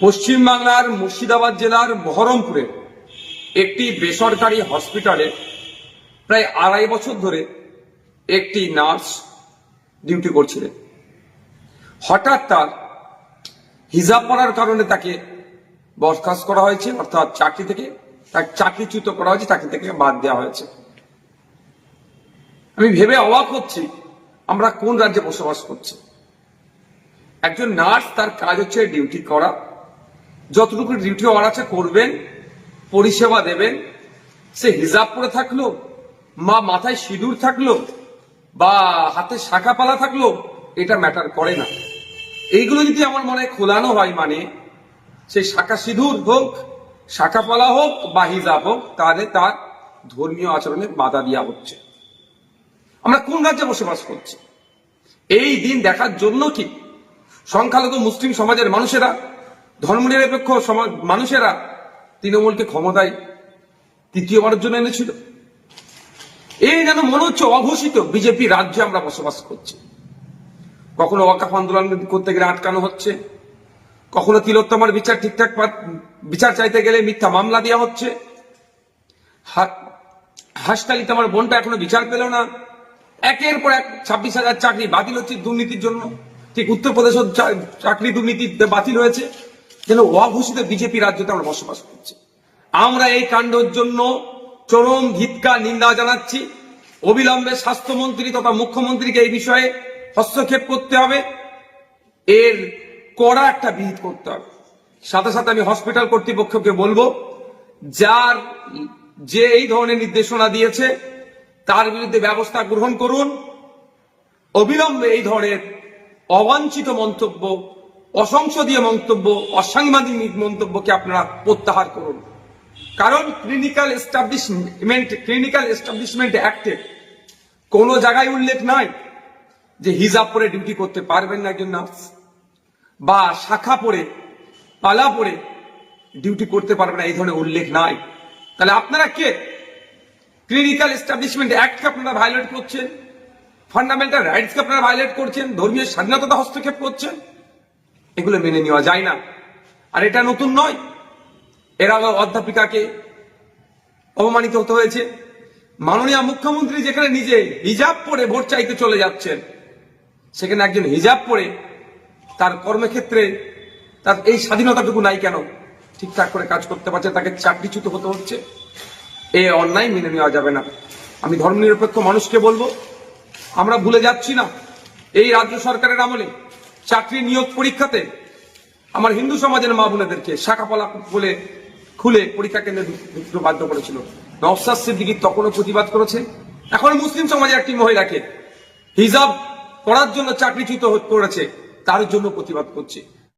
পশ্চিমবাংলার মুর্শিদাবাদ জেলার বহরমপুরে একটি বেসরকারি হসপিটালে প্রায় 2.5 বছর ধরে একটি নার্স ডিউটি করছিলেন। হঠাৎ তার হিজাব পরার কারণে তাকে বরখাস্ত করা হয়েছে, অর্থাৎ চাকরি থেকে তাকে চাকরিচ্যুত করা হয়েছে, চাকরি থেকে বাদ দেওয়া হয়েছে। আমি ভেবে অবাক হচ্ছি আমরা কোন রাজ্যে বসবাস করছি। একজন নার্স, তার কাজ হচ্ছে ডিউটি করা, যতটুকু ডিউটি হওয়ার আছে করবেন, পরিষেবা দেবেন। সে হিজাব পরে থাকলো, মা মাথায় সিঁদুর থাকলো, বা হাতে শাখা পালা থাকলো, এটা ম্যাটার করে না। এইগুলো যদি আমার মনে খোলানো হয়, মানে সেই শাখা সিঁদুর হোক, শাখা পালা হোক বা হিজাব হোক, তাহলে তার ধর্মীয় আচরণে বাধা দেওয়া হচ্ছে। আমরা কোন রাজ্যে বসবাস করছি? এই দিন দেখার জন্য কি সংখ্যালঘু মুসলিম সমাজের মানুষেরা, ধর্মনিরপেক্ষ সমাজ মানুষেরা তৃণমূলকে ক্ষমতায় তৃতীয়বারের জন্য এনেছিল? এই যেন মনে হচ্ছে অঘোষিত বিজেপি রাজ্যে আমরা বসবাস করছি। কখনো ওয়াকফ আন্দোলন করতে গেলে আটকানো হচ্ছে, কখনো তিলোত্তমার বিচার ঠিকঠাক বিচার চাইতে গেলে মিথ্যা মামলা দেওয়া হচ্ছে। হাসতালিতে আমার বোনটা এখনো বিচার পেল না। একের পর এক 26,000 চাকরি বাতিল হচ্ছে দুর্নীতির জন্য। ঠিক উত্তরপ্রদেশের চাকরি দুর্নীতি বাতিল হয়েছে। যেন অঘোষিত বিজেপি রাজ্যতে আমরা বসবাস করছি। আমরা এই কাণ্ডের জন্য চরম ধিক্কার নিন্দা জানাচ্ছি। অবিলম্বে স্বাস্থ্যমন্ত্রী তথা মুখ্যমন্ত্রীকে এই বিষয়ে হস্তক্ষেপ করতে হবে, এর কড়া একটা বিহিত করতে হবে। সাথে সাথে আমি হসপিটাল কর্তৃপক্ষকে বলবো, যে এই ধরনের নির্দেশনা দিয়েছে তার বিরুদ্ধে ব্যবস্থা গ্রহণ করুন। অবিলম্বে এই ধরনের অবাঞ্ছিত মন্তব্য, অসংসদীয় মন্তব্য, অসাংবিধানিক মন্তব্যকে আপনারা প্রত্যাহার করুন। কারণ ক্লিনিক্যাল এস্টাবলিশমেন্ট অ্যাক্টে কোনো জায়গায় উল্লেখ নাই যে হিজাব পরে ডিউটি করতে পারবেন না একজন নার্স, বা শাখা পরে পালা পরে ডিউটি করতে পারবেন না, এই ধরনের উল্লেখ নাই। তাহলে আপনারা কে? ক্লিনিক্যাল এস্টাবলিশমেন্ট অ্যাক্টকে আপনারা ভায়োলেট করছেন, ফান্ডামেন্টাল রাইটসকে আপনারা ভায়োলেট করছেন, ধর্মীয় স্বাধীনতা হস্তক্ষেপ করছেন। এগুলো মেনে নেওয়া যায় না। আর এটা নতুন নয়, এর আগে অধ্যাপিকাকে অপমানিত হতে হয়েছে। মাননীয় মুখ্যমন্ত্রী যেখানে নিজে হিজাব পরে ভোট চাইতে চলে যাচ্ছেন, সেখানে একজন হিজাব পরে তার কর্মক্ষেত্রে তার এই স্বাধীনতাটুকু নাই কেন? ঠিকঠাক করে কাজ করতে পারছে, তাকে চাকরিচ্যুত হতে হচ্ছে। এই অন্যায় মেনে নেওয়া যাবে না। আমি ধর্মনিরপেক্ষ মানুষকে বলবো, আমরা ভুলে যাচ্ছি না এই রাজ্য সরকারের আমলে চাকরি নিয়োগ পরীক্ষাতে আমার হিন্দু সমাজের মা বোনেদেরকে শাখাপলা বলে খুলে পরীক্ষা কেন্দ্রে ঢুকতে বাধ্য করেছিল। নওশাদ সিদ্দিকী তখনও প্রতিবাদ করেছে। এখন মুসলিম সমাজের একটি মহিলাকে হিজাব পরার জন্য চাকরিচ্যুত করেছে, তার জন্য প্রতিবাদ করছে।